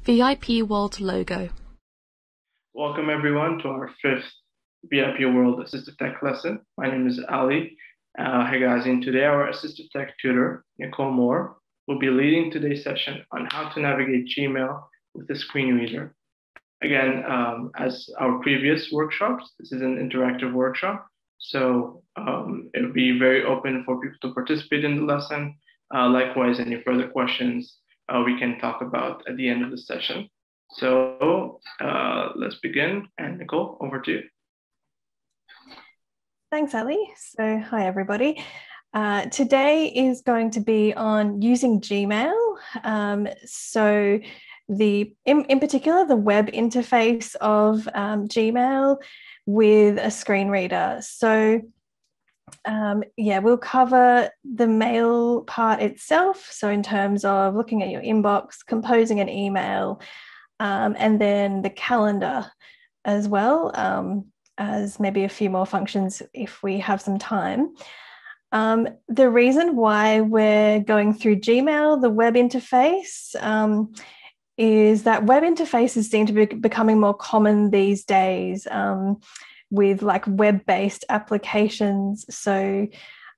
VIP World logo. Welcome everyone to our fifth VIP World Assistive Tech lesson. My name is Ali. Hey guys, and today our Assistive Tech Tutor, Nicole Moore, will be leading today's session on how to navigate Gmail with a screen reader. Again, as our previous workshops, this is an interactive workshop, so it'll be very open for people to participate in the lesson. Likewise, any further questions we can talk about at the end of the session. So let's begin. And Nicole, over to you. Thanks, Ali. So hi, everybody. Today is going to be on using Gmail. In particular, the web interface of Gmail with a screen reader. So we'll cover the mail part itself. So in terms of looking at your inbox, composing an email, and then the calendar as well, as maybe a few more functions if we have some time. The reason why we're going through Gmail, the web interface, is that web interfaces seem to be becoming more common these days with like web-based applications. So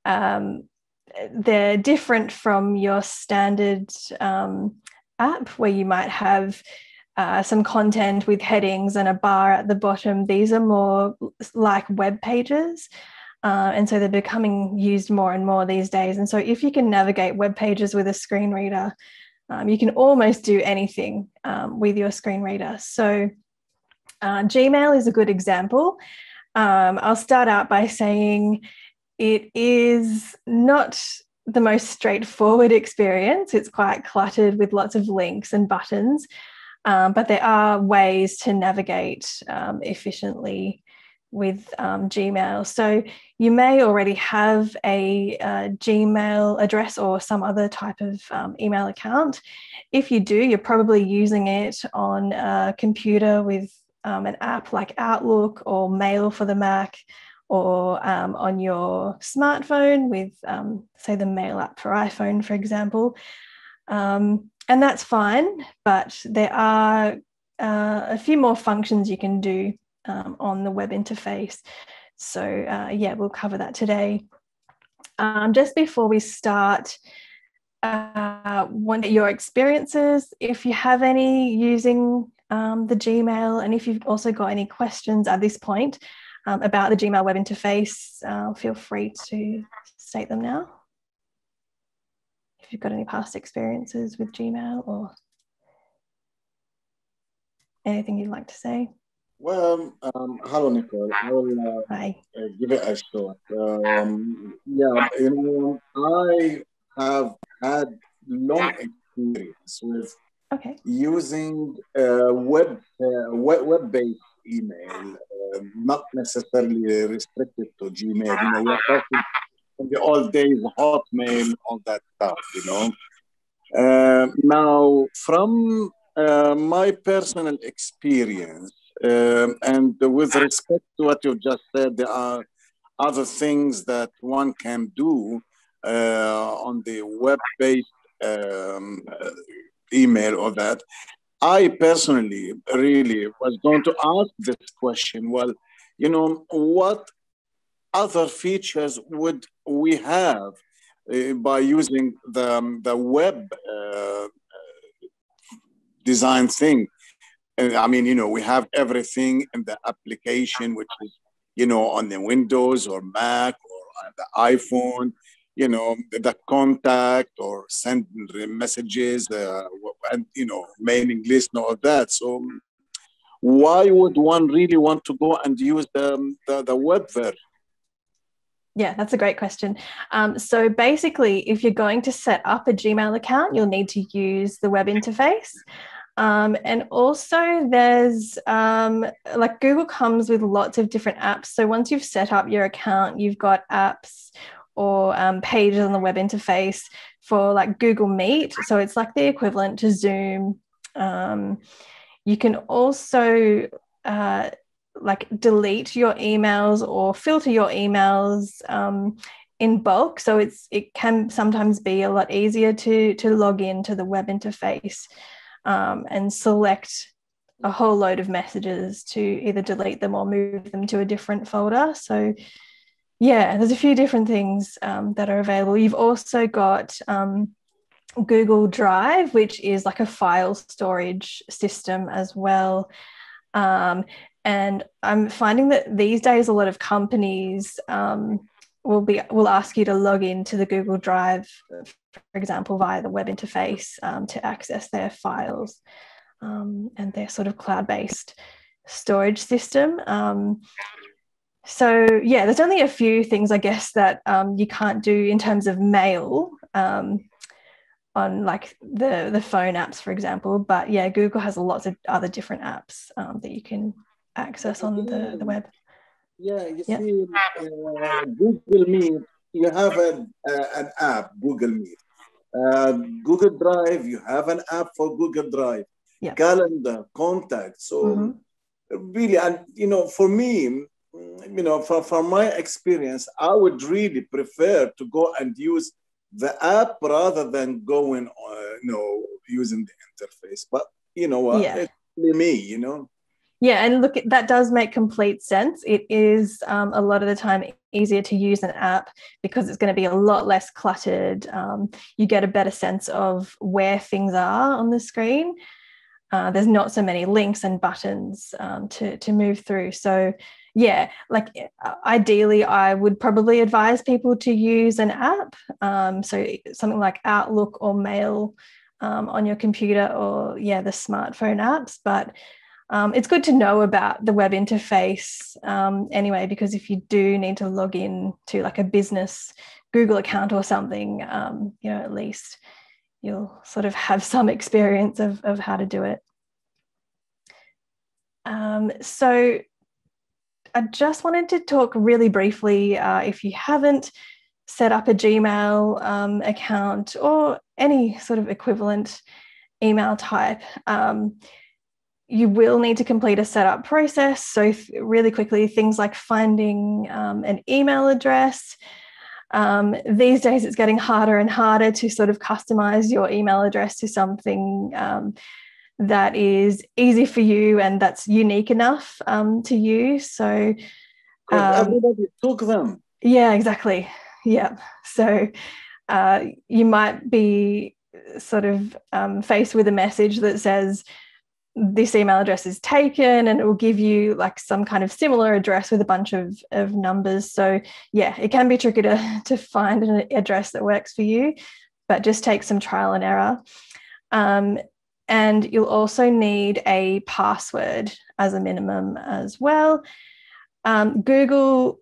they're different from your standard app where you might have some content with headings and a bar at the bottom. These are more like web pages. And so they're becoming used more and more these days. And so if you can navigate web pages with a screen reader, you can almost do anything with your screen reader. So Gmail is a good example. I'll start out by saying it is not the most straightforward experience. It's quite cluttered with lots of links and buttons. But there are ways to navigate efficiently with Gmail. So you may already have a Gmail address or some other type of email account. If you do, you're probably using it on a computer with an app like Outlook or Mail for the Mac, or on your smartphone with, say, the Mail app for iPhone, for example. And that's fine, but there are a few more functions you can do on the web interface. So we'll cover that today. Just before we start, want your experiences, if you have any using the Gmail, and if you've also got any questions at this point about the Gmail web interface, feel free to state them now. If you've got any past experiences with Gmail or anything you'd like to say. Well, hello, Nicole. I will give it a shot. I have had long experience with using web-based email, not necessarily restricted to Gmail. We're talking in the old days, Hotmail, all that stuff, Now, from my personal experience, and with respect to what you've just said, there are other things that one can do on the web-based email or that. I personally really was going to ask this question. Well, what other features would we have by using the web design thing? We have everything in the application, which is, on the Windows or Mac or the iPhone, the contact or send messages and, mailing list and all that. So why would one really want to go and use the web version? Yeah, that's a great question. So basically, if you're going to set up a Gmail account, you'll need to use the web interface. And also there's like Google comes with lots of different apps. So once you've set up your account, you've got apps or pages on the web interface for like Google Meet. So it's like the equivalent to Zoom. You can also like delete your emails or filter your emails in bulk. So it can sometimes be a lot easier to log into the web interface. and select a whole load of messages to either delete them or move them to a different folder. So yeah, there's a few different things that are available. You've also got Google Drive, which is like a file storage system as well. And I'm finding that these days a lot of companies will ask you to log into the Google Drive, for example, via the web interface to access their files and their sort of cloud-based storage system. So yeah, there's only a few things, I guess, that you can't do in terms of mail on like the phone apps, for example. But yeah, Google has lots of other different apps that you can access on the web. Yeah, you see, Google Meet, you have an app, Google Meet. Google Drive, you have an app for Google Drive. Yeah. Calendar, contact. So really, and for me, from my experience, I would really prefer to go and use the app rather than going, using the interface. But it's really me, Yeah, and look, that does make complete sense. It is a lot of the time easier to use an app because it's going to be a lot less cluttered. You get a better sense of where things are on the screen. There's not so many links and buttons to move through. So yeah, like ideally, I would probably advise people to use an app. So something like Outlook or Mail on your computer, or the smartphone apps. But it's good to know about the web interface anyway, because if you do need to log in to like a business Google account or something, at least you'll sort of have some experience of how to do it. So I just wanted to talk really briefly, if you haven't set up a Gmail account or any sort of equivalent email type, you will need to complete a setup process. So really quickly, things like finding an email address. These days, it's getting harder and harder to sort of customize your email address to something that is easy for you and that's unique enough to use. So everybody took them. Yeah, exactly. Yeah. So you might be sort of faced with a message that says, this email address is taken, and it will give you like some kind of similar address with a bunch of numbers. So yeah, it can be tricky to find an address that works for you, but just take some trial and error. And you'll also need a password as a minimum as well. Google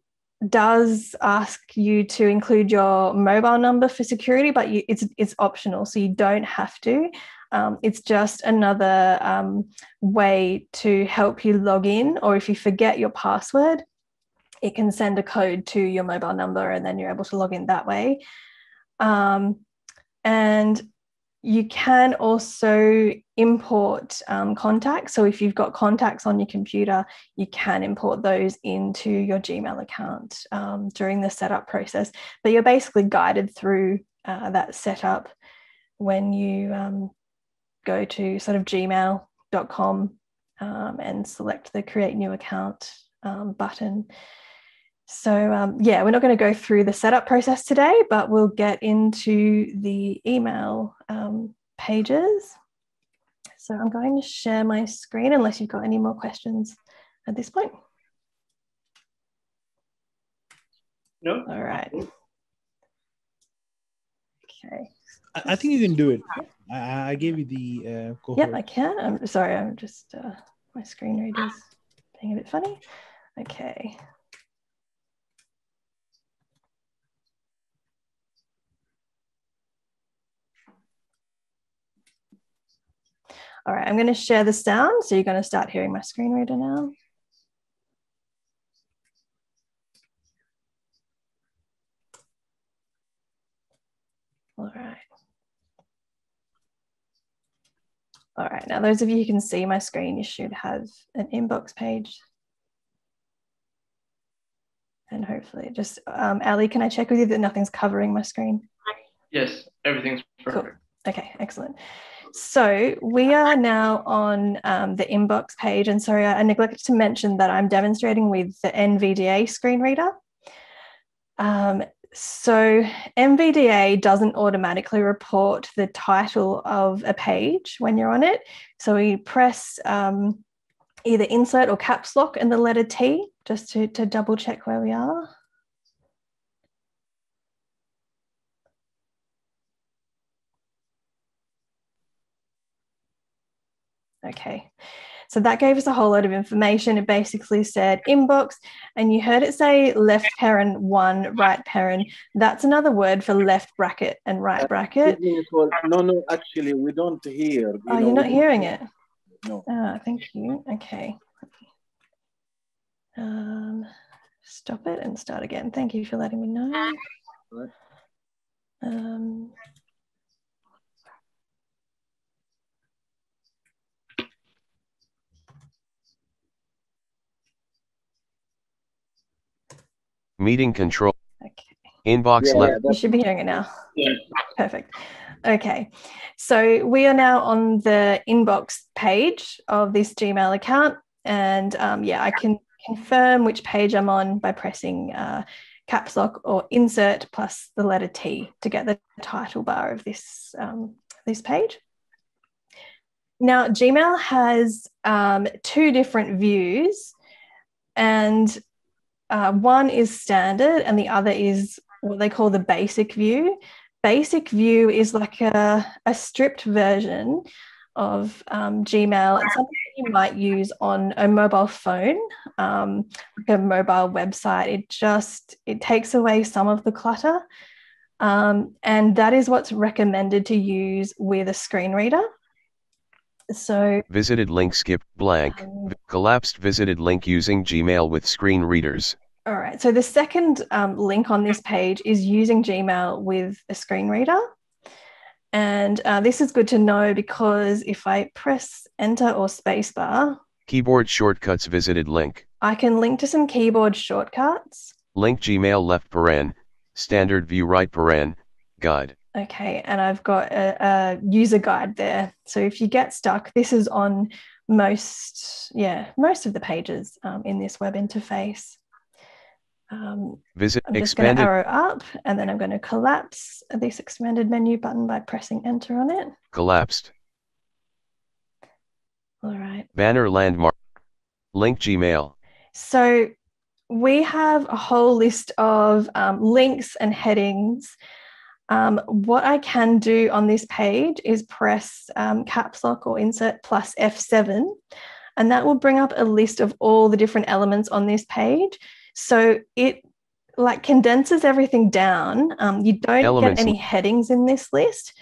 does ask you to include your mobile number for security, but it's optional, so you don't have to. It's just another way to help you log in, or if you forget your password, it can send a code to your mobile number and then you're able to log in that way. And you can also import contacts. So if you've got contacts on your computer, you can import those into your Gmail account during the setup process. But you're basically guided through that setup when you go to sort of gmail.com and select the create new account button. So yeah, we're not going to go through the setup process today, but we'll get into the email pages. So I'm going to share my screen unless you've got any more questions at this point. No. All right. Okay. I think you can do it. I gave you the cohort. Yep, I can. I'm sorry, I'm just, my screen reader's being a bit funny. Okay. All right, I'm going to share the sound. So you're going to start hearing my screen reader now. All right. All right, now those of you who can see my screen, you should have an inbox page. And hopefully just, Ali, can I check with you that nothing's covering my screen? Yes, everything's perfect. Cool. Okay, excellent. So we are now on the inbox page, and sorry, I neglected to mention that I'm demonstrating with the NVDA screen reader. So NVDA doesn't automatically report the title of a page when you're on it. So we press either insert or caps lock and the letter T just to double check where we are. Okay, so that gave us a whole lot of information. It basically said inbox, and you heard it say left paren 1, right paren. That's another word for left bracket and right bracket. No, actually, we don't hear. Oh, you're not hearing it? No. Thank you. Okay. Stop it and start again. Thank you for letting me know. Meeting control. Okay. Inbox left. You should be hearing it now. Yeah. Perfect. Okay. So we are now on the inbox page of this Gmail account. And yeah, I can confirm which page I'm on by pressing caps lock or insert plus the letter T to get the title bar of this, this page. Now, Gmail has 2 different views, and one is standard and the other is what they call the basic view. Basic view is like a stripped version of Gmail. It's something that you might use on a mobile phone, like a mobile website. It takes away some of the clutter, and that is what's recommended to use with a screen reader. So visited link skip blank. Collapsed visited link using Gmail with screen readers. All right. So the second link on this page is using Gmail with a screen reader. And this is good to know because if I press enter or spacebar, keyboard shortcuts visited link. I can link to some keyboard shortcuts. Link Gmail left paren, standard view right paren, guide. Okay, and I've got a user guide there. So if you get stuck, this is on most of the pages in this web interface. I'm just going to arrow up, and then I'm going to collapse this expanded menu button by pressing enter on it. Collapsed. All right. Banner landmark. Link Gmail. So we have a whole list of links and headings. What I can do on this page is press caps lock or insert plus F7, and that will bring up a list of all the different elements on this page. So it like condenses everything down. You don't get any headings in this list,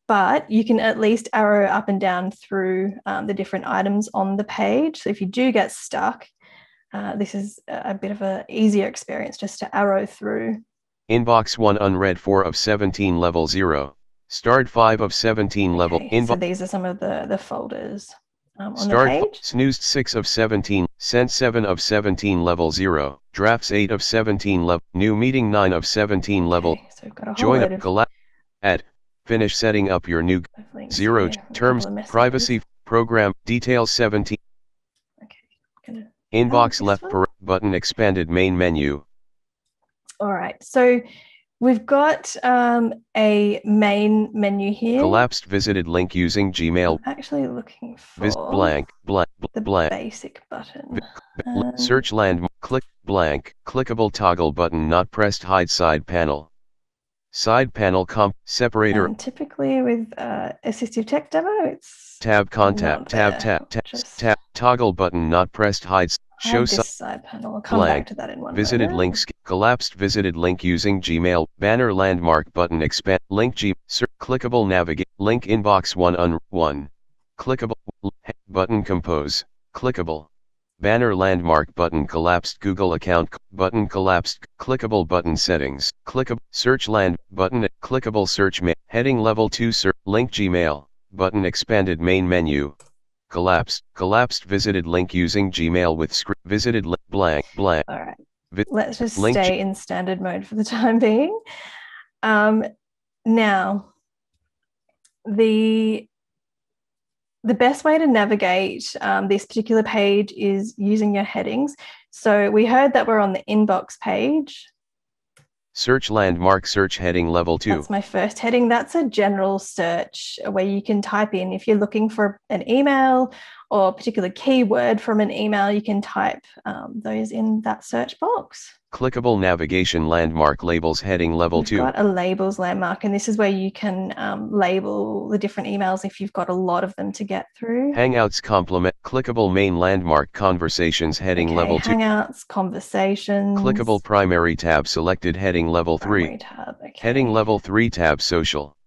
but you can at least arrow up and down through the different items on the page. So if you do get stuck, this is a bit of an easier experience just to arrow through. Inbox 1 unread 4 of 17 level 0. Starred 5 of 17 level. So these are some of the folders on Starred the page. Snoozed 6 of 17. Sent 7 of 17 level 0. Drafts 8 of 17 level. New meeting 9 of 17 level. Okay, so we've got a whole Join up. Add. Finish setting up your new 0 terms. Privacy program details 17. Okay. Inbox left button expanded main menu. All right, so we've got a main menu here. Collapsed visited link using Gmail. I'm actually looking for the basic button. Search landmark. Click blank. Clickable toggle button not pressed. Hide side panel. Side panel comp separator. And typically with Assistive Tech demo, it's tab contact tab toggle button not pressed. Hides. Show side panel. I'll come back to that in one visited moment. links. Collapsed visited link using Gmail. Banner landmark button expand. Link clickable navigate. Link inbox 1 clickable button compose. Clickable. Banner landmark button collapsed. Google account button collapsed. Clickable button settings. Clickable search land button. Clickable search heading level 2 search. Link Gmail button expanded main menu. Collapsed visited link using Gmail with script visited blank. All right. Let's just stay in standard mode for the time being. Now, the the best way to navigate this particular page is using your headings. So we heard that we're on the inbox page. Search landmark search heading level 2. That's my first heading. That's a general search where you can type in, if you're looking for an email or a particular keyword from an email, you can type those in that search box. Clickable navigation landmark labels heading level 2. We've got a labels landmark, and this is where you can label the different emails if you've got a lot of them to get through. Hangouts complement clickable main landmark conversations heading level 2. Hangouts, conversations. Clickable primary tab selected heading level 3. Tab, okay. Heading level 3 tab social.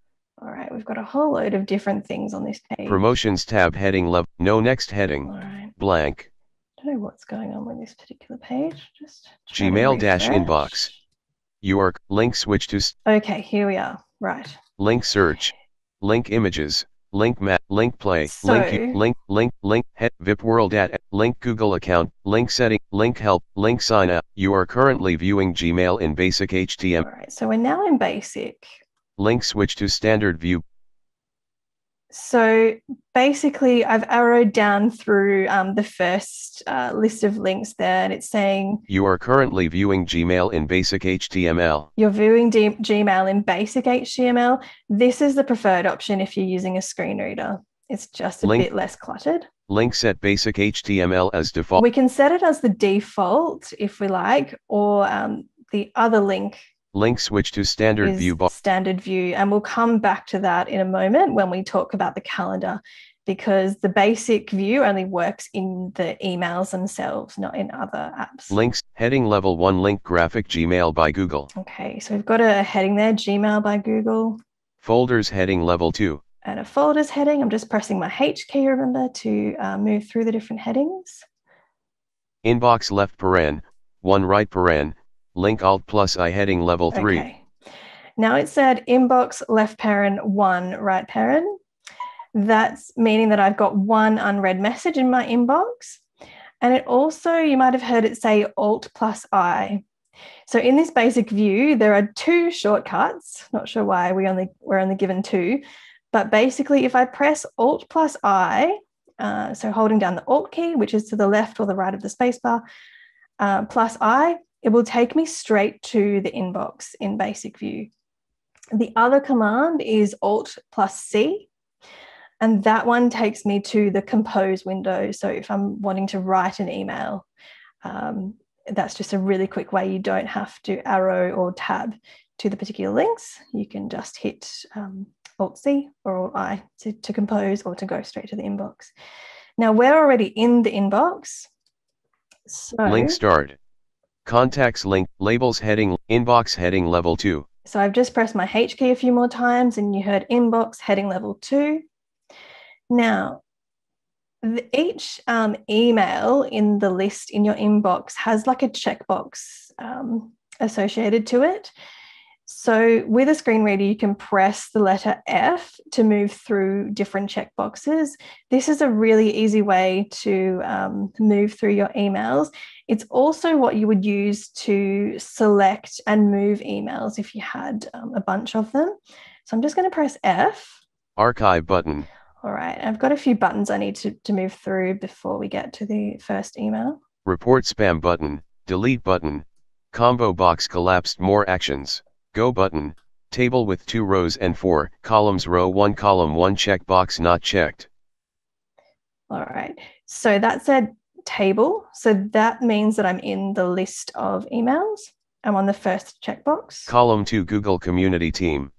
All right, we've got a whole load of different things on this page. Promotions tab heading level no next heading. All right. Blank. I don't know what's going on with this particular page. Just Gmail-inbox. Your link switch to okay, here we are. Right. Link search. Link images. Link map. Link play. So, link head VIP world at link Google account. Link setting. Link help. Link sign up. You are currently viewing Gmail in basic HTML. All right, so we're now in basic. Link switch to standard view. So basically, I've arrowed down through the first list of links there, and it's saying you are currently viewing Gmail in basic HTML. You're viewing Gmail in basic HTML. This is the preferred option if you're using a screen reader. It's just a bit less cluttered. Link set basic HTML as default. We can set it as the default if we like, or the other link. Link switch to standard view. Standard view, and we'll come back to that in a moment when we talk about the calendar, because the basic view only works in the emails themselves, not in other apps. Links heading level 1 link graphic Gmail by Google. Okay, so we've got a heading there, Gmail by Google. Folders heading level 2. And a folders heading. I'm just pressing my H key, remember, to move through the different headings. Inbox left paren, 1 right paren. Link Alt plus I heading level 3. Okay. Now it said inbox left parent 1 right parent. That's meaning that I've got one unread message in my inbox. And it also, you might have heard it say Alt plus I. So in this basic view, there are 2 shortcuts. Not sure why we're only given 2. But basically, if I press Alt plus I, so holding down the Alt key, which is to the left or the right of the spacebar, plus I, it will take me straight to the inbox in basic view. The other command is Alt plus C, and that one takes me to the compose window. So if I'm wanting to write an email, that's just a really quick way. You don't have to arrow or tab to the particular links. You can just hit Alt C or Alt I to compose or to go straight to the inbox. Now we're already in the inbox. So link start. Contacts link, labels heading, inbox heading level 2. So I've just pressed my H key a few more times and you heard inbox heading level 2. Now, each email in the list in your inbox has like a checkbox associated to it. So with a screen reader, you can press the letter F to move through different checkboxes. This is a really easy way to move through your emails. It's also what you would use to select and move emails if you had a bunch of them. So I'm just going to press F. Archive button. All right, I've got a few buttons I need to move through before we get to the first email. Report spam button, delete button, combo box collapsed more actions. Go button, table with 2 rows and 4 columns, row 1 column 1 checkbox not checked. All right, so that said table. So that means that I'm in the list of emails. I'm on the first checkbox. Column 2 Google Community Team.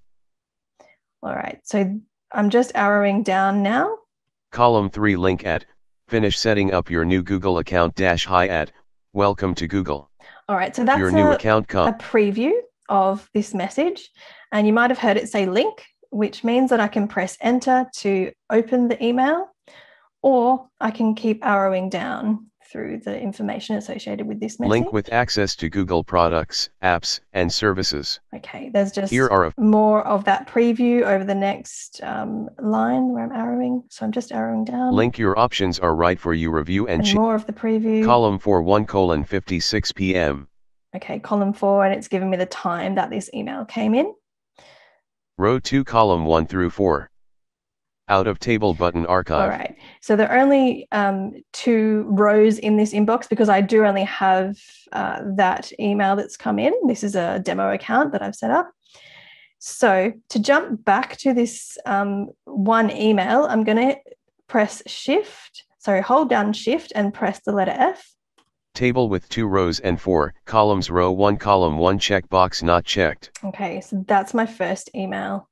All right, so I'm just arrowing down now. Column 3 link at, finish setting up your new Google account -hi at, welcome to Google. All right, so that's your new account a preview of this message, and you might have heard it say link, which means that I can press enter to open the email, or I can keep arrowing down through the information associated with this message. Link with access to Google products, apps, and services. Okay, there's just Here are more of that preview over the next line where I'm arrowing. So I'm just arrowing down. Link your options are right for you review and more of the preview. Column 4 1:56 p.m. Okay, column 4, and it's giving me the time that this email came in. Row 2 column 1 through 4. Out of table button archive. All right. So there are only 2 rows in this inbox because I do only have that email that's come in. This is a demo account that I've set up. So to jump back to this one email, I'm going to hold down Shift and press the letter F. Table with 2 rows and 4 columns, row 1, column 1, checkbox not checked. Okay, so that's my first email.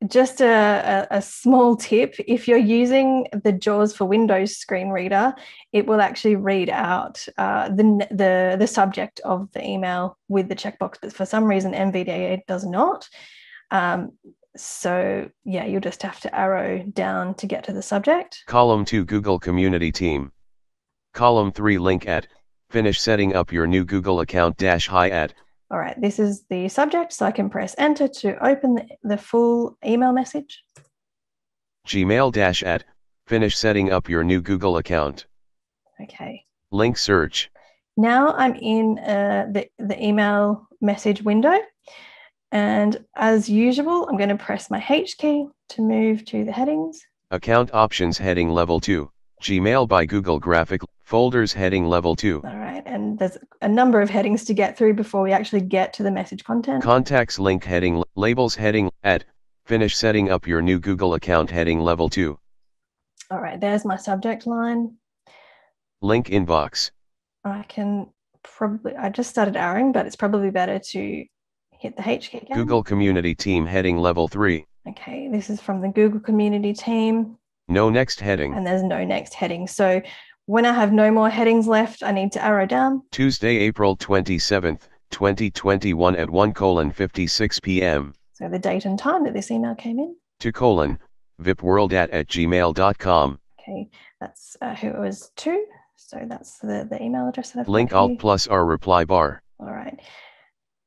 Just a small tip, if you're using the JAWS for Windows screen reader, it will actually read out the subject of the email with the checkbox, but for some reason NVDA does not. So yeah, you'll just have to arrow down to get to the subject. Column 2 Google Community Team. Column 3 link at. Finish setting up your new Google account -hi at. All right, this is the subject, so I can press enter to open the full email message. Gmail -at. Finish setting up your new Google account. Okay. Link search. Now I'm in the email message window. And as usual, I'm going to press my H key to move to the headings. Account options heading level 2. Gmail by Google Graphic. Folders heading level 2. All right, and there's a number of headings to get through before we actually get to the message content. Contacts link heading, labels heading, at. Finish setting up your new Google account heading level 2. All right, there's my subject line. Link inbox. I just started arrowing, but it's probably better to hit the H key again. Google Community Team heading level 3. Okay, this is from the Google Community Team. No next heading. And there's no next heading. So when I have no more headings left, I need to arrow down. Tuesday, April 27th, 2021 at 1:56 p.m. So the date and time that this email came in. vipworld@gmail.com. Okay, that's who it was to. So that's the email address that I've Link got Alt here. plus R reply bar. All right.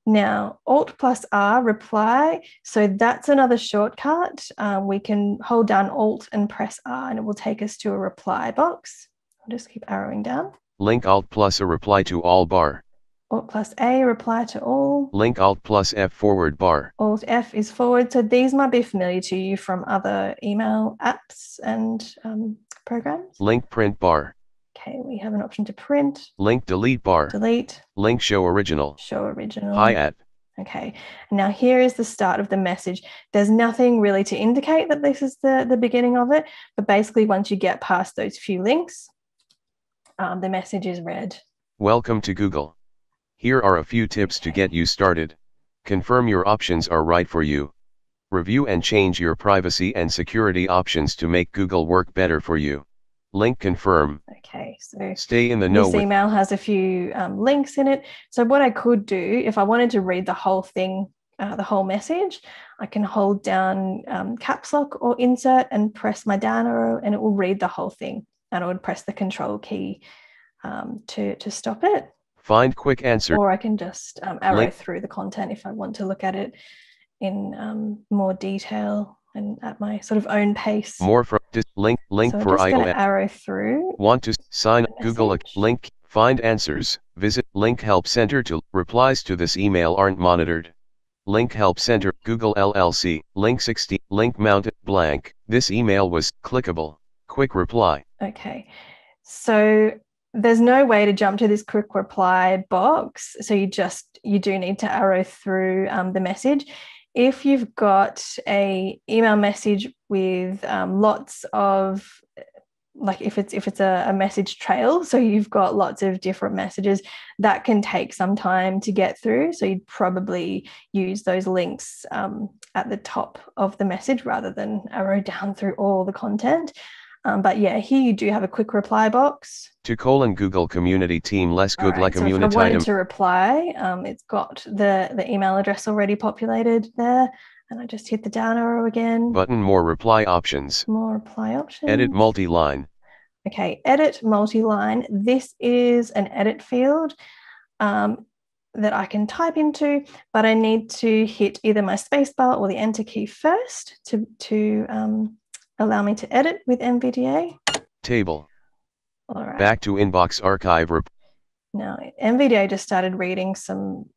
Now, Alt plus R reply. So that's another shortcut. We can hold down Alt and press R and it will take us to a reply box. I'll just keep arrowing down. Link Alt plus a reply to all bar. Alt plus A, reply to all. Link Alt plus F forward bar. Alt F is forward. So these might be familiar to you from other email apps and programs. Link print bar. Okay, we have an option to print. Link delete bar. Delete. Link show original. Show original. Hi at. Okay, now here is the start of the message. There's nothing really to indicate that this is the beginning of it, but basically once you get past those few links, the message is read. Welcome to Google. Here are a few tips to get you started. Confirm your options are right for you. Review and change your privacy and security options to make Google work better for you. Link confirm. Okay, so stay in the know. This email has a few links in it. So what I could do, if I wanted to read the whole thing, the whole message, I can hold down caps lock or insert and press my down arrow and it will read the whole thing. And I would press the control key to stop it. Find quick answer. Or I can just arrow through the content if I want to look at it in more detail and at my sort of own pace. More from link so for I'm just iOS. Arrow through. Want to sign Google link, find answers, visit link help center to replies to this email aren't monitored. Link help center, Google LLC, link 60, link mounted blank. This email was clickable, quick reply. Okay, so there's no way to jump to this quick reply box. So you do need to arrow through the message. If you've got a email message with lots of, like if it's a message trail, so you've got lots of different messages, that can take some time to get through. So you'd probably use those links at the top of the message rather than arrow down through all the content. But yeah, here you do have a quick reply box. To Google Community Team less good like so community if I wanted item. to reply, it's got the email address already populated there. And I just hit the down arrow again. Button more reply options. More reply options. Edit multi-line. Okay, edit multi-line. This is an edit field that I can type into, but I need to hit either my spacebar or the enter key first to allow me to edit with NVDA. Table. All right. Back to inbox archive. Now, NVDA just started reading some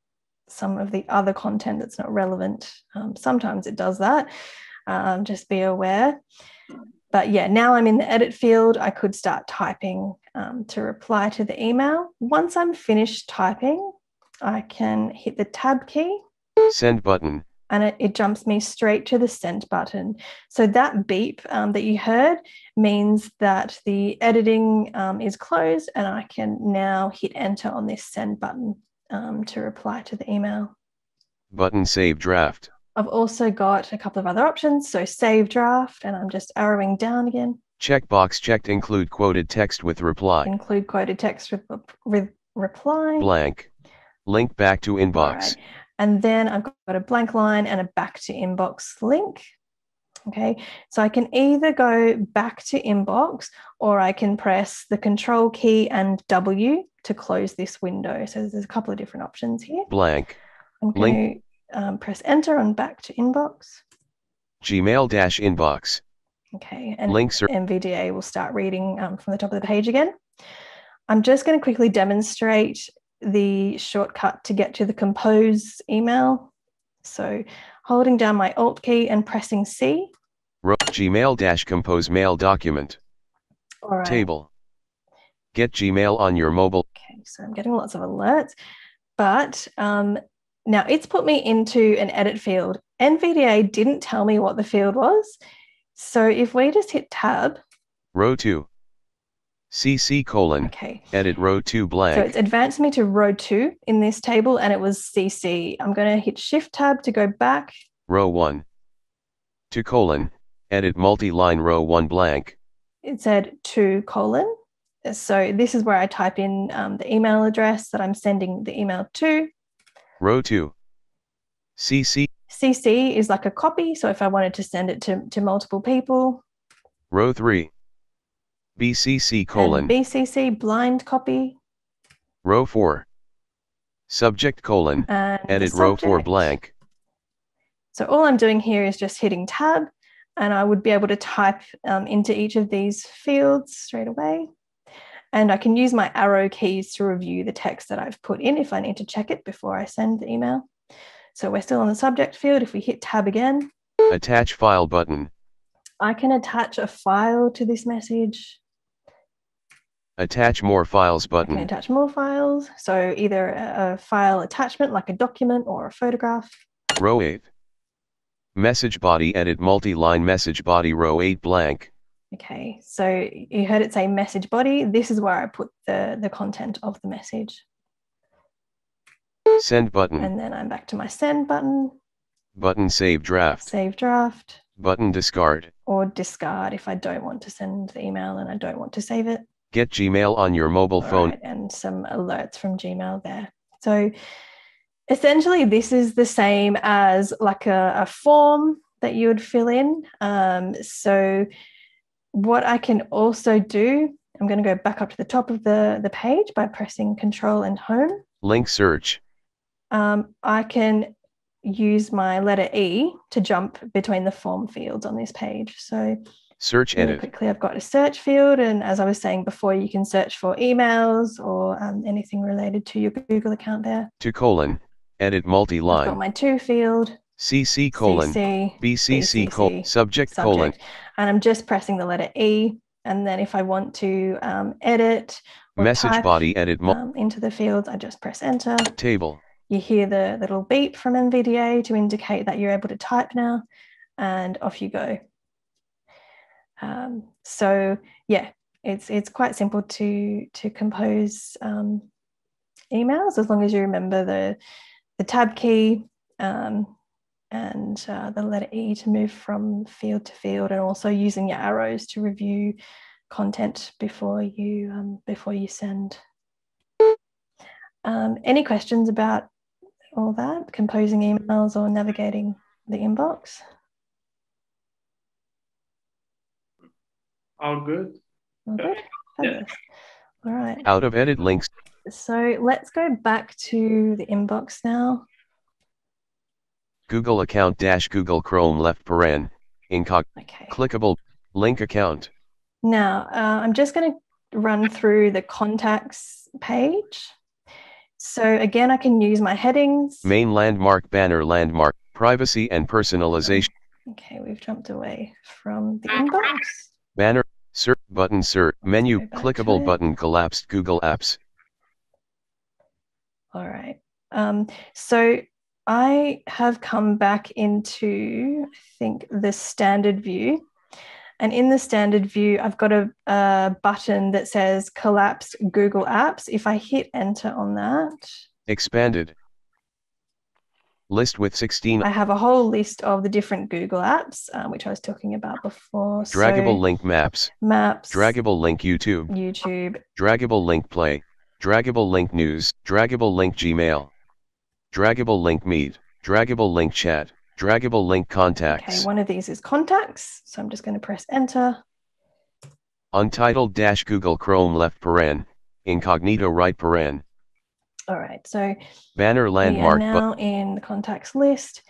of the other content that's not relevant. Sometimes it does that. Just be aware. But yeah, now I'm in the edit field. I could start typing to reply to the email. Once I'm finished typing, I can hit the tab key. Send button. And it jumps me straight to the send button. So that beep that you heard means that the editing is closed, and I can now hit enter on this send button to reply to the email. Button save draft. I've also got a couple of other options. So save draft, and I'm just arrowing down again. Checkbox checked. Include quoted text with reply. Include quoted text with reply. Blank. Link back to inbox. Right. And then I've got a blank line and a back to inbox link. Okay, so I can either go back to inbox, or I can press the control key and W to close this window. So there's a couple of different options here. Blank. I'm going to press enter on back to inbox. Gmail-inbox. Okay, and Links are NVDA will start reading from the top of the page again. I'm just going to quickly demonstrate the shortcut to get to the compose email. So holding down my Alt key and pressing C. Gmail-compose mail document. All right. Table. Get Gmail on your mobile. Okay, so I'm getting lots of alerts, but now it's put me into an edit field. NVDA didn't tell me what the field was. So if we just hit tab. Row 2. CC : Okay. Edit row 2 blank. So it's advanced me to row 2 in this table, and it was CC. I'm going to hit shift tab to go back. Row 1. To : edit multi-line row 1 blank. It said to : so this is where I type in the email address that I'm sending the email to. Row 2. CC. CC is like a copy, so if I wanted to send it to multiple people. Row 3. BCC : and BCC, blind copy. Row 4. Subject : edit row 4 blank. So all I'm doing here is just hitting tab, and I would be able to type into each of these fields straight away. And I can use my arrow keys to review the text that I've put in if I need to check it before I send the email. So we're still on the subject field. If we hit tab again. Attach file button. I can attach a file to this message. Attach more files button. I can attach more files. So either a file attachment like a document or a photograph. Row 8. Message body: edit multi-line message body row 8 blank. Okay, so you heard it say message body. This is where I put the content of the message. Send button. And then I'm back to my send button. Button save draft. Save draft. Button discard. Or discard if I don't want to send the email and I don't want to save it. Get Gmail on your mobile phone. Right, and some alerts from Gmail there. So essentially this is the same as like a form that you would fill in. So what I can also do, I'm going to go back up to the top of the page by pressing Control and Home. Link search. I can use my letter E to jump between the form fields on this page. So search really edit. Quickly, I've got a search field, and as I was saying before, you can search for emails or anything related to your Google account there. To : edit multi-line. I've got my to field. CC : CC, BCC : subject : and I'm just pressing the letter E. And then if I want to edit or message type, body edit into the fields, I just press enter. Table. You hear the little beep from NVDA to indicate that you're able to type now, and off you go. So yeah, it's quite simple to compose emails, as long as you remember the tab key and the letter E to move from field to field, and also using your arrows to review content before you send. Any questions about all that, composing emails or navigating the inbox? All good. All good? Fabulous. All right. Out of edit links. So let's go back to the inbox now. Google account - Google Chrome left paren. Incog. Okay. Clickable. Link account. Now, I'm just going to run through the contacts page. So again, I can use my headings. Main landmark, banner landmark, privacy and personalization. Okay, we've jumped away from the inbox. Banner, search button, search menu, go back to clickable it. button, collapsed Google Apps. All right. So I have come back into, I think, the standard view. And in the standard view, I've got a button that says collapsed Google Apps. If I hit enter on that. Expanded. List with 16. I have a whole list of the different Google apps, which I was talking about before. Draggable so, link maps. Maps. Draggable link YouTube. Draggable link Play. Draggable link News. Draggable link Gmail. Draggable link Meet. Draggable link Chat. Draggable link Contacts. Okay, one of these is Contacts. So I'm just going to press enter. Untitled Google Chrome left paren. Incognito right paren. All right, so banner landmark. We are now in the contacts list.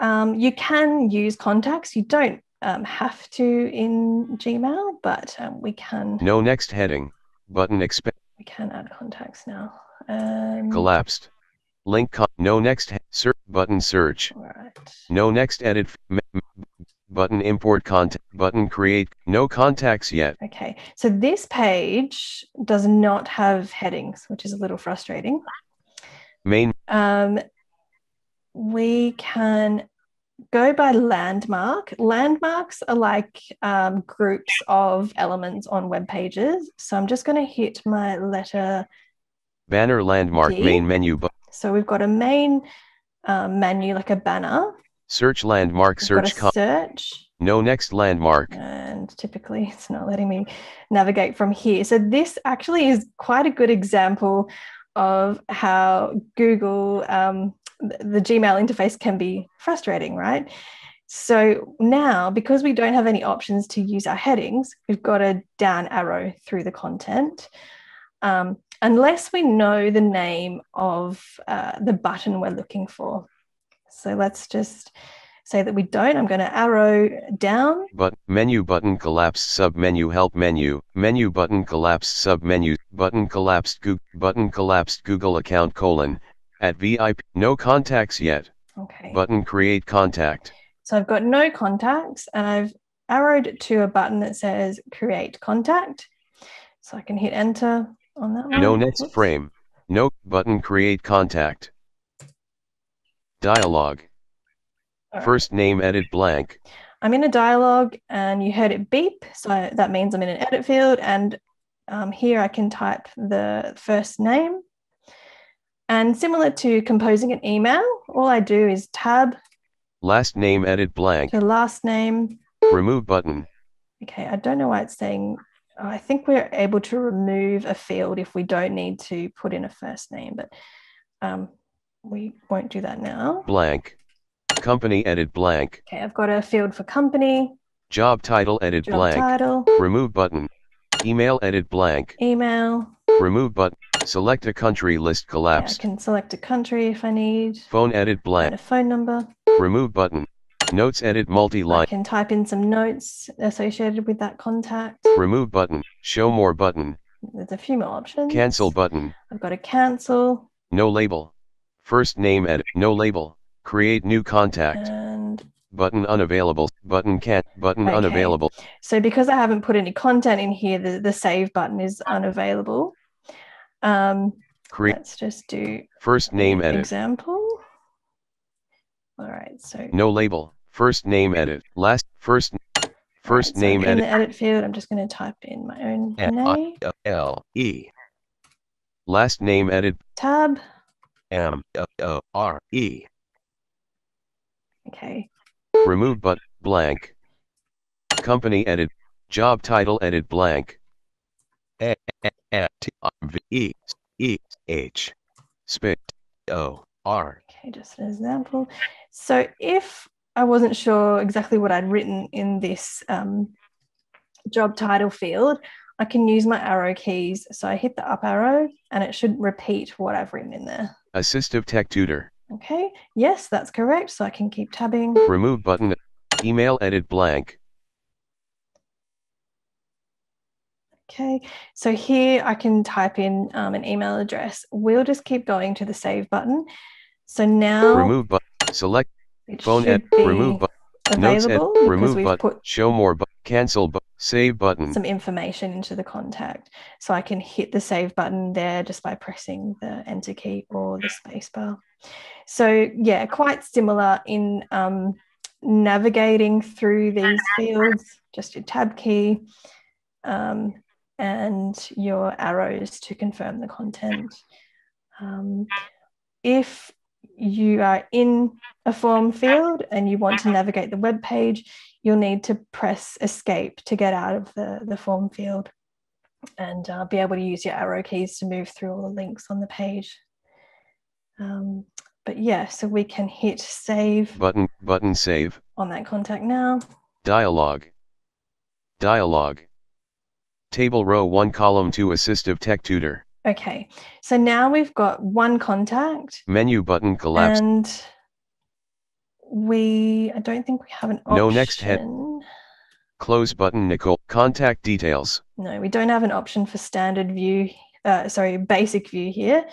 You can use contacts. You don't have to in Gmail, but we can. No next heading. Button expand. We can add contacts now. Collapsed. Link. No next. Search button search. All right. No next edit. Button import contact. Button create. No contacts yet. Okay, so this page does not have headings, which is a little frustrating. Main. We can go by landmark. Landmarks are like groups of elements on web pages. So I'm just going to hit my letter Banner landmark D. Main menu. So we've got a main menu, like a banner. Search landmark. We've got a search. No next landmark. And typically it's not letting me navigate from here. So this actually is quite a good example of how Google, the Gmail interface can be frustrating, right? So now, because we don't have any options to use our headings, we've got a down arrow through the content. Unless we know the name of the button we're looking for. So let's just say that we don't. I'm going to arrow down. But menu button collapsed submenu help menu button collapsed submenu button collapsed Google account at VIP no contacts yet. Okay. Button create contact. So I've got no contacts and I've arrowed to a button that says create contact. So I can hit enter on that one. No next frame. No button create contact. Dialog. First name edit blank. I'm in a dialog and you heard it beep. So that means I'm in an edit field. And here I can type the first name. And similar to composing an email, all I do is tab. Last name edit blank. The last name. Remove button. Okay, I don't know why it's saying. I think we're able to remove a field if we don't need to put in a first name, but we won't do that now. Blank. Company edit blank. Okay, I've got a field for company. Job title edit blank. Title. Remove button. Email edit blank. Email. Remove button. Select a country list collapsed. Yeah, I can select a country if I need. Phone edit blank. And a phone number. Remove button. Notes edit multi-line. I can type in some notes associated with that contact. Remove button. Show more button. There's a few more options. Cancel button. I've got a cancel. No label. First name edit. No label. Create new contact. And button unavailable. Button can't. Button okay. Unavailable. So because I haven't put any content in here, the save button is unavailable. Let's just do first name edit. Example. All right. So no label. First name edit. Last first name in edit. the edit field, I'm just going to type in my own name. L-E. Last name edit. Tab. M-O-R-E. Okay. Remove but blank. Company edit. Job title edit blank. E-T-V-E-H. Spit. O-R. Okay, just an example. So if I wasn't sure exactly what I'd written in this job title field, I can use my arrow keys. So I hit the up arrow and it should repeat what I've written in there. Assistive Tech Tutor. Okay, yes, that's correct. So I can keep tabbing. Remove button. Email edit blank. Okay, so here I can type in an email address. We'll just keep going to the save button. So now remove button. Select phone edit. Remove button. Notes available and because remove we've button, put show more button, cancel button, save button. some information into the contact. So I can hit the save button there just by pressing the enter key or the space bar. So yeah, quite similar in navigating through these fields, just your tab key and your arrows to confirm the content. If you are in a form field and you want to navigate the web page, you'll need to press escape to get out of the form field and be able to use your arrow keys to move through all the links on the page. But yeah, so we can hit save Button save on that contact now. Dialog Table row 1 column 2 Assistive Tech Tutor. Okay, so now we've got one contact. Menu button collapsed. And I don't think we have an option. No next head. Close button Nicole. Contact details. No, we don't have an option for standard view, basic view here.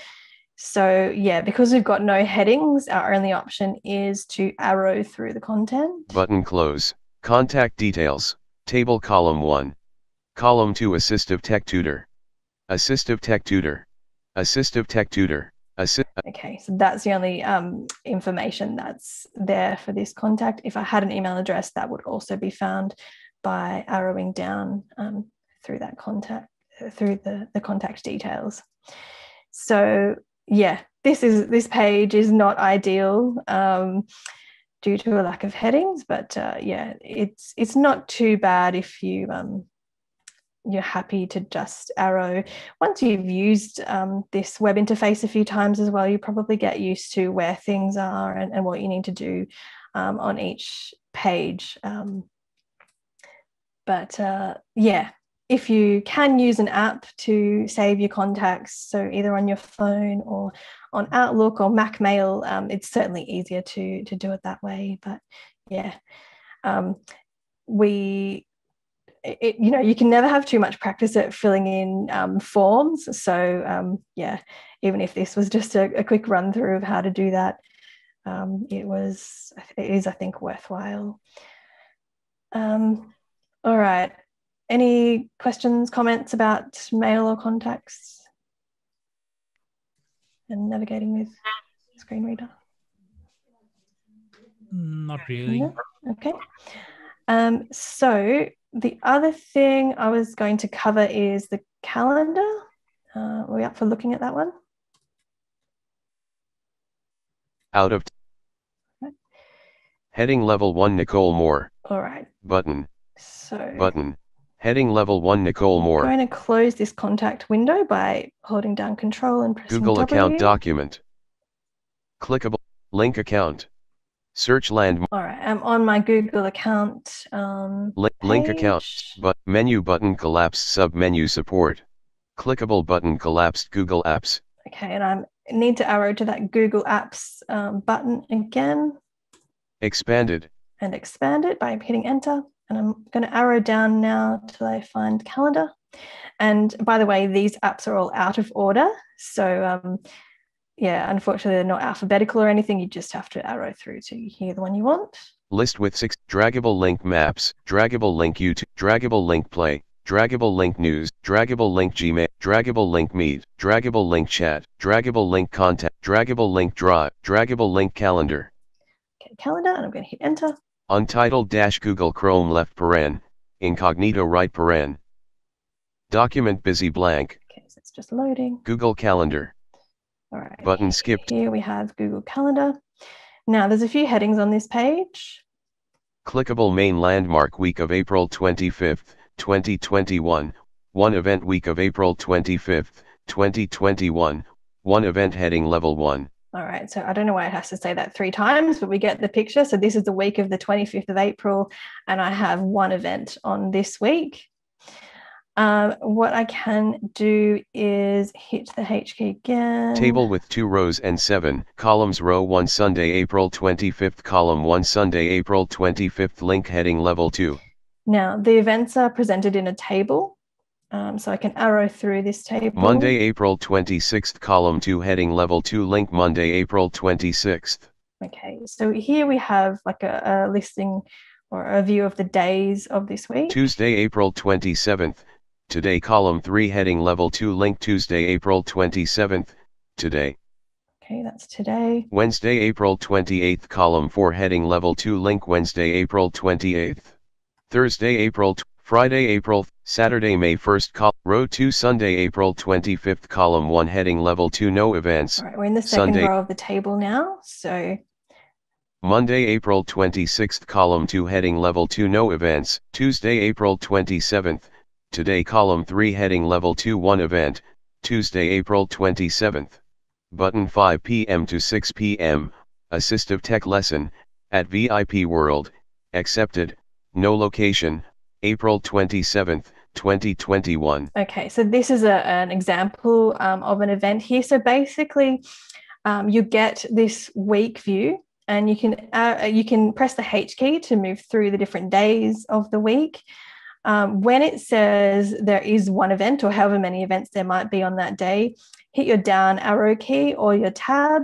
So yeah, because we've got no headings, our only option is to arrow through the content. Button close. Contact details. Table column 1. Column 2 Assistive Tech Tutor. Assistive Tech Tutor. Assistive Tech Tutor. Okay, so that's the only information that's there for this contact. If I had an email address, that would also be found by arrowing down through that contact, through the contact details. So yeah, this page is not ideal due to a lack of headings, but yeah, it's not too bad if you're happy to just arrow. Once you've used this web interface a few times as well, you probably get used to where things are and what you need to do on each page. But yeah, if you can use an app to save your contacts, so either on your phone or on Outlook or Mac Mail, it's certainly easier to do it that way. But yeah, you can never have too much practice at filling in forms. So yeah, even if this was just a quick run through of how to do that, it is, I think, worthwhile. All right. Any questions, comments about mail or contacts and navigating with screen reader? Not really. No? Okay. So the other thing I was going to cover is the calendar. Are we up for looking at that one? Out of Heading level 1 Nicole Moore. All right. Button. So Button. Heading level 1 Nicole Moore. I'm going to close this contact window by holding down Control and pressing Google W. account document. Clickable. Link account. Search landmark. All right, I'm on my Google account Link account. But menu button collapsed sub-menu support. Clickable button collapsed Google Apps. Okay, and I need to arrow to that Google Apps button again. Expanded. And expand it by hitting enter. And I'm going to arrow down now till I find calendar. And by the way, these apps are all out of order. So yeah, unfortunately, they're not alphabetical or anything. You just have to arrow through to hear the one you want. List with 6 draggable link maps, draggable link YouTube, draggable link play, draggable link news, draggable link Gmail, draggable link meet, draggable link chat, draggable link contact, draggable link drive, draggable link calendar. Okay, calendar, and I'm going to hit enter. Untitled Google Chrome left paren, incognito right paren. Document busy blank. Okay, so it's just loading. Google Calendar. All right. Button skipped. Here we have Google Calendar. Now there's a few headings on this page. Clickable main landmark week of April 25th, 2021. One event week of April 25th, 2021. One event heading level 1. All right, so I don't know why it has to say that 3 times, but we get the picture. So this is the week of the 25th of April, and I have one event on this week. What I can do is hit the H key again. Table with 2 rows and 7 columns. Row 1 Sunday, April 25th. Column 1 Sunday, April 25th. Link heading level 2. Now the events are presented in a table. So I can arrow through this table. Monday, April 26th, column 2, heading level 2, link Monday, April 26th. Okay, so here we have like a listing or a view of the days of this week. Tuesday, April 27th, today column 3 heading level 2 link Tuesday, April 27th, today. Okay, that's today. Wednesday, April 28th, column 4 heading level 2 link Wednesday, April 28th. Thursday, Friday, April, Saturday, May 1st, row 2 Sunday, April 25th, column 1 heading level 2 no events. All right, we're in the second row of the table now, so Monday, April 26th, column 2 heading level 2 no events. Tuesday, April 27th, today column 3 heading level 2 1 event. Tuesday, April 27th. Button 5 p.m. to 6 p.m., Assistive Tech lesson, at VIP World, accepted, no location, April 27th, 2021. Okay, so this is an example of an event here. So basically, you get this week view, and you can press the H key to move through the different days of the week. When it says there is one event or however many events there might be on that day, hit your down arrow key or your tab,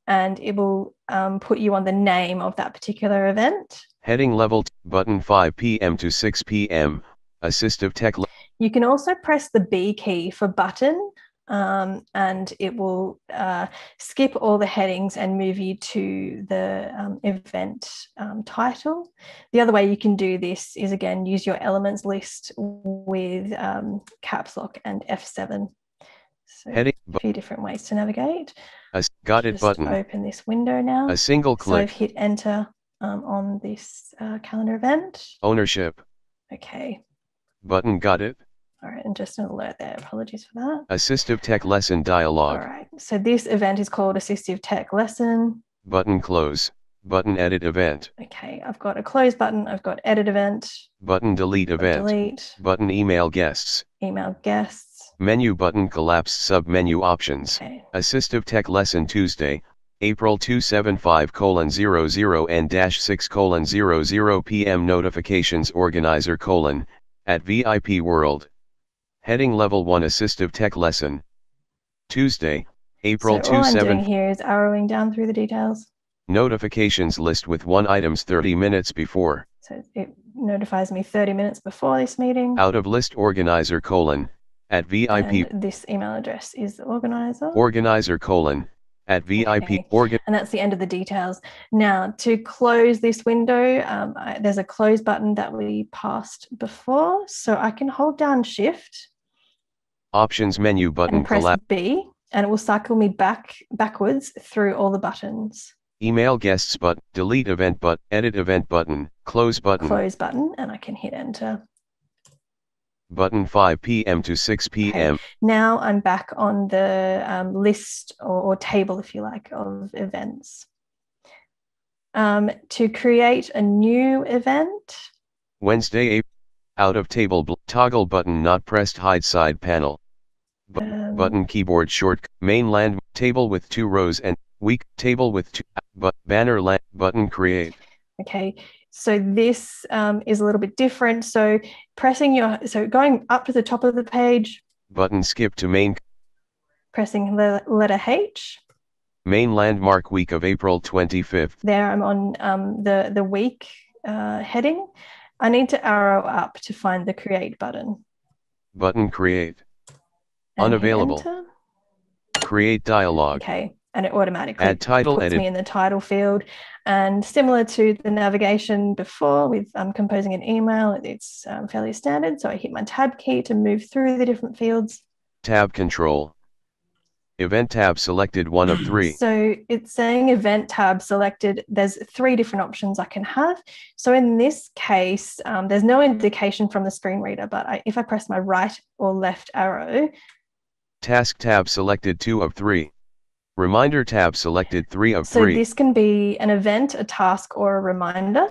and it will put you on the name of that particular event. Heading level button 5 p.m. to 6 p.m. Assistive Tech. You can also press the B key for button, and it will skip all the headings and move you to the event title. The other way you can do this is, again, use your elements list with caps lock and F7. So Heading, a few different ways to navigate. Got it button. Open this window now. A single click. So I've hit enter on this calendar event. Ownership. Okay. Button got it. All right, and just an alert there. Apologies for that. Assistive Tech lesson dialog. All right, so this event is called Assistive Tech Lesson. Button close. Button edit event. Okay, I've got a close button. I've got edit event. Button delete event. Delete. Button email guests. Email guests. Menu button collapse sub-menu options. Okay. Assistive Tech lesson Tuesday, April 275:00 and -6:00 p.m. notifications organizer : at VIP World. Heading level 1 Assistive Tech lesson. Tuesday, April So all I'm 27th. doing here is arrowing down through the details. Notifications list with 1 items 30 minutes before. So it notifies me 30 minutes before this meeting. Out of list organizer : at VIP. And this email address is the organizer. Organizer : at VIP. Okay. And that's the end of the details. Now, to close this window, there's a close button that we passed before. So I can hold down Shift. Options menu button and press B, and it will cycle me backwards through all the buttons. Email guests button, delete event button, edit event button, close button. Close button, and I can hit enter. Button 5 p.m. to 6 p.m. Okay. Now I'm back on the list or table, if you like, of events. To create a new event. Wednesday, out of table, toggle button not pressed, hide side panel. Button keyboard short, main land, table with 2 rows and week, table with 2, banner land, button create. Okay, so this is a little bit different. So going up to the top of the page. Button skip to main. Pressing the letter H. Main landmark week of April 25th. There I'm on the week heading. I need to arrow up to find the create button. Button create. And unavailable. Create dialog. Okay, and it automatically add title puts edit. me in the title field. And similar to the navigation before with composing an email, it's fairly standard. So I hit my tab key to move through the different fields. Tab control. Event tab selected 1 of 3. So it's saying event tab selected. There's 3 different options I can have. So in this case, there's no indication from the screen reader, but if I press my right or left arrow. Task tab selected 2 of 3. Reminder tab selected 3 of 3. So this can be an event, a task, or a reminder,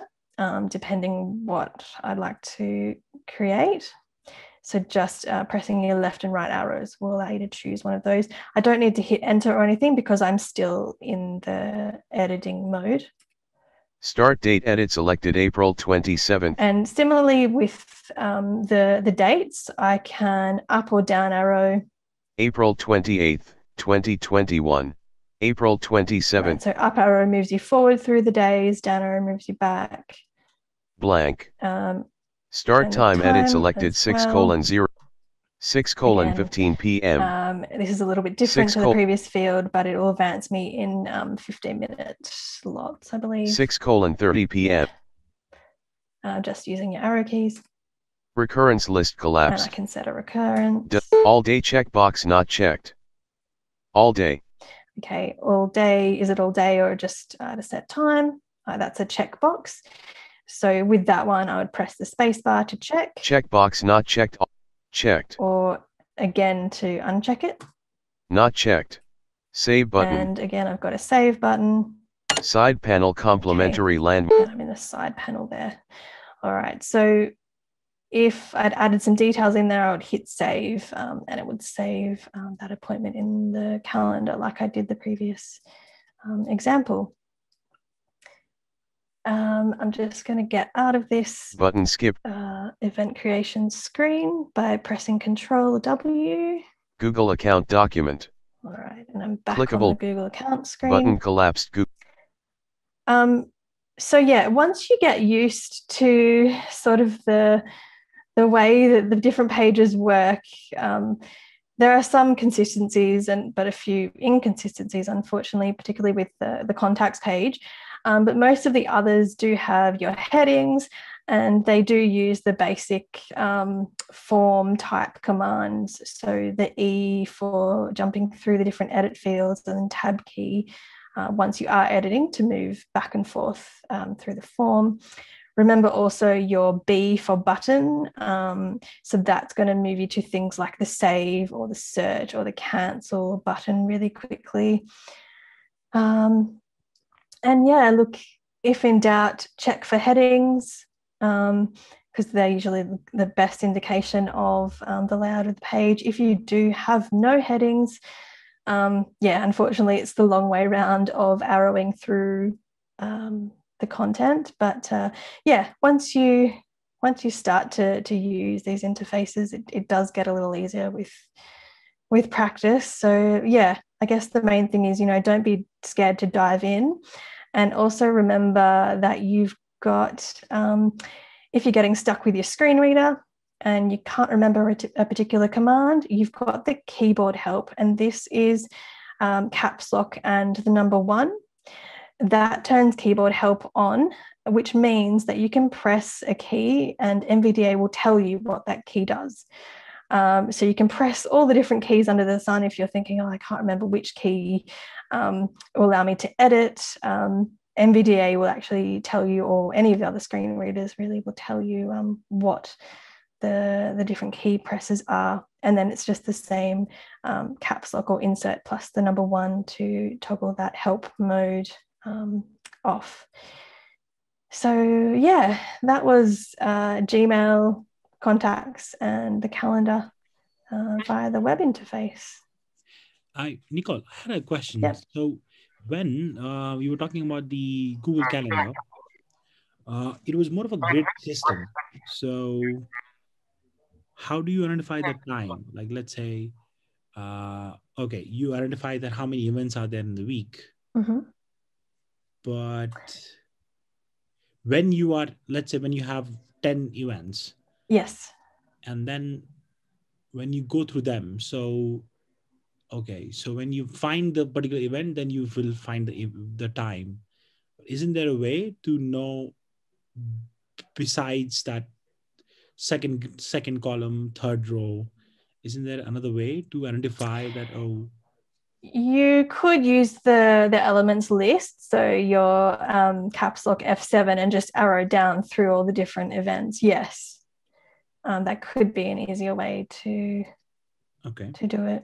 depending what I'd like to create. So just pressing your left and right arrows will allow you to choose one of those. I don't need to hit enter or anything because I'm still in the editing mode. Start date edit selected April 27th. And similarly with the dates, I can up or down arrow. April 28th, 2021. April Right, 27th, so up arrow moves you forward through the days, down arrow moves you back. blank. And Start the time edit time selected as 6:0, 6:15 p.m. This is a little bit different to the previous field, but it will advance me in 15-minute slots, I believe. 6:30 p.m. Just using your arrow keys. Recurrence list And I collapsed. can set a recurrence. All day checkbox not checked. All day. Okay, all day, is it all day or just at a set time? That's a checkbox. So with that one, I would press the space bar to check. Checkbox not checked. Checked. Or again to uncheck it. Not checked. Save button. And again, I've got a save button. Side panel complementary landmark. And I'm in the side panel there. All right, so if I'd added some details in there, I would hit save and it would save that appointment in the calendar like I did the previous example. I'm just going to get out of this button skip event creation screen by pressing Control W. Google account document. All right, and I'm back Clickable. on the Google account screen. Button collapsed. So yeah, once you get used to sort of the way that the different pages work, there are some consistencies but a few inconsistencies, unfortunately, particularly with the contacts page. But most of the others do have your headings, and they do use the basic form type commands. So the E for jumping through the different edit fields, and then tab key once you are editing to move back and forth through the form. Remember also your B for button. So that's going to move you to things like the save or the search or the cancel button really quickly. And yeah, look, if in doubt, check for headings because they're usually the best indication of the layout of the page. If you do have no headings, yeah, unfortunately, it's the long way round of arrowing through the content. But yeah, once you start to use these interfaces, it does get a little easier with practice. So yeah, I guess the main thing is, don't be scared to dive in. And also remember that you've got, if you're getting stuck with your screen reader and you can't remember a particular command, you've got the keyboard help. And this is caps lock and the number 1. That turns keyboard help on, which means that you can press a key and NVDA will tell you what that key does. So you can press all the different keys under the sun if you're thinking, oh, I can't remember which key will allow me to edit. NVDA will actually tell you, or any of the other screen readers really will tell you what the different key presses are. And then it's just the same caps lock or insert plus the number 1 to toggle that help mode off. So yeah, that was Gmail, contacts, and the calendar via the web interface. Nicole, I had a question. Yep. So when we were talking about the Google Calendar, it was more of a grid system. So how do you identify the time? Like, let's say, okay, you identify that how many events are there in the week. Mm-hmm. But when you are, let's say, when you have 10 events. Yes. And then when you go through them, so, okay, so when you find the particular event, then you will find the time. Isn't there a way to know, besides that second column, third row, isn't there another way to identify that? Oh, you could use the elements list, so your caps lock F7 and just arrow down through all the different events. Yes, that could be an easier way to do it.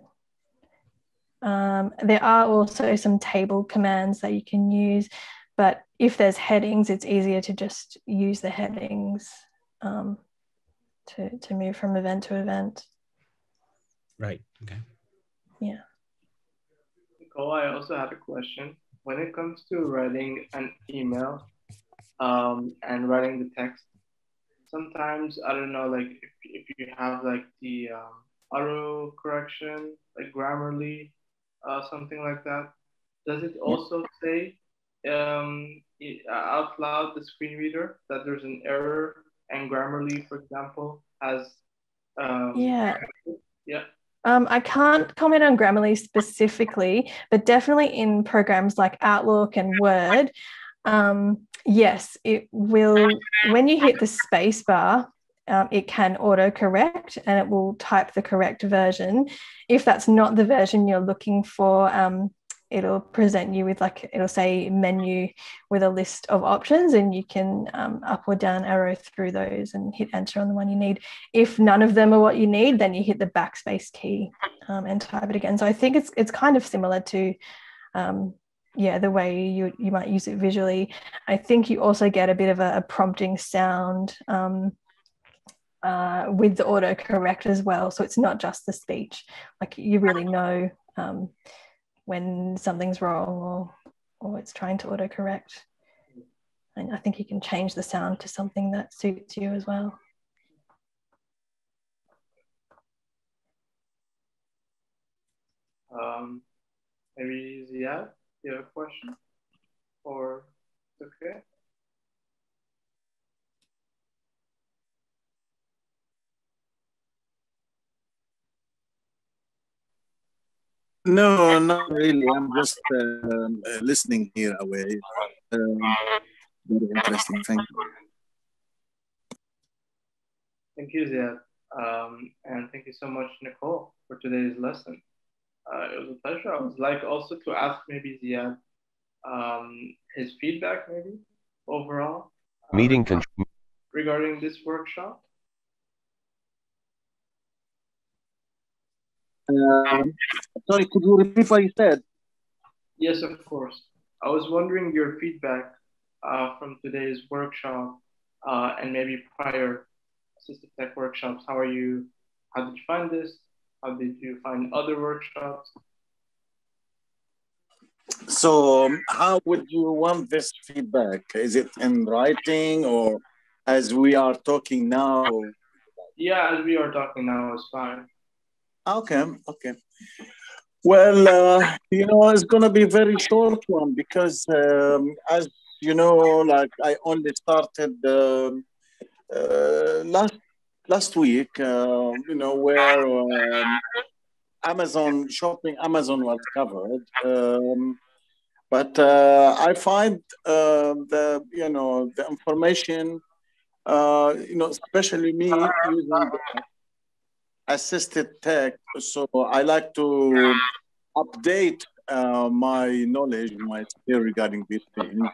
There are also some table commands that you can use, but if there's headings, it's easier to just use the headings to move from event to event. Right. Okay. Yeah. Nicole, I also had a question. When it comes to writing an email and writing the text, sometimes, I don't know, like if you have like the auto correction, like Grammarly, something like that, does it also say out loud the screen reader that there's an error and Grammarly, for example, has Yeah. yeah. I can't comment on Grammarly specifically, but definitely in programs like Outlook and Word, yes, it will, when you hit the space bar, it can autocorrect and it will type the correct version. If that's not the version you're looking for, it'll present you with, like, it'll say menu with a list of options, and you can up or down arrow through those and hit enter on the one you need. If none of them are what you need, then you hit the backspace key and type it again. So I think it's kind of similar to the way you might use it visually. I think you also get a bit of a prompting sound with the autocorrect as well. So it's not just the speech. Like, you really know when something's wrong or it's trying to autocorrect. And I think you can change the sound to something that suits you as well. Maybe Ziad, you have a question? Or okay? No, not really. I'm just listening here away. Very interesting. Thank you. Thank you, Ziad. And thank you so much, Nicole, for today's lesson. It was a pleasure. I would like also to ask maybe Ziad his feedback, maybe overall, Meeting regarding this workshop. Sorry, could you repeat what you said? Yes, of course. I was wondering your feedback from today's workshop and maybe prior Assistive Tech workshops. How did you find this? How did you find other workshops? So how would you want this feedback? Is it in writing or as we are talking now? Yeah, as we are talking now is fine. Okay. Well, it's going to be a very short one because as you know, like I only started last week, where Amazon was covered. But I find the information, especially me using assisted tech. So I like to update my knowledge, my skill regarding these things.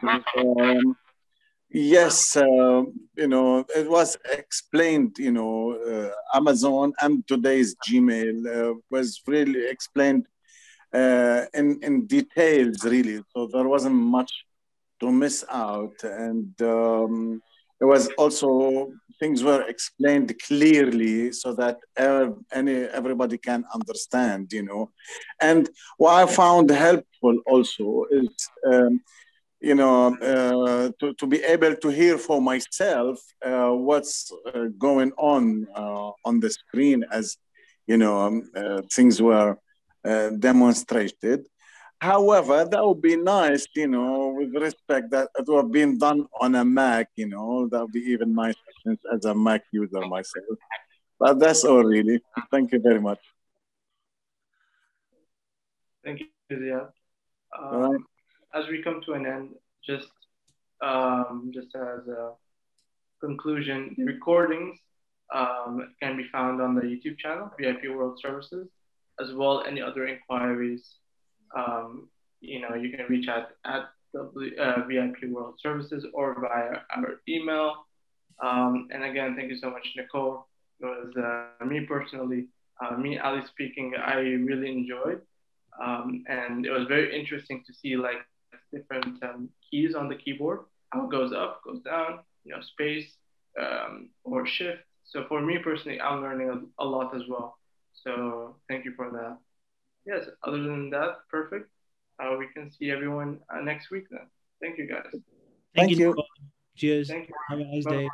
Yes, it was explained, Amazon and today's Gmail was really explained in details, really. So there wasn't much to miss out. And it was also, things were explained clearly so that everybody can understand, And what I found helpful also is, to be able to hear for myself what's going on the screen as, things were demonstrated. However, that would be nice, with respect that it would have been done on a Mac, that would be even nicer since as a Mac user myself. But that's all really. Thank you very much. Thank you, Ziad. As we come to an end, just as a conclusion, the recordings can be found on the YouTube channel, VIP World Services, as well as any other inquiries. You can reach out at VIP World Services or via our email. And again, thank you so much, Nicole. It was me personally, me, Ali speaking, I really enjoyed. And it was very interesting to see like different keys on the keyboard, how it goes up, goes down, space or shift. So for me personally, I'm learning a lot as well. So thank you for that. Yes, other than that, perfect. We can see everyone next week then. Thank you, guys. Thank you. Cheers. Thank you. Have a nice Bye-bye. day.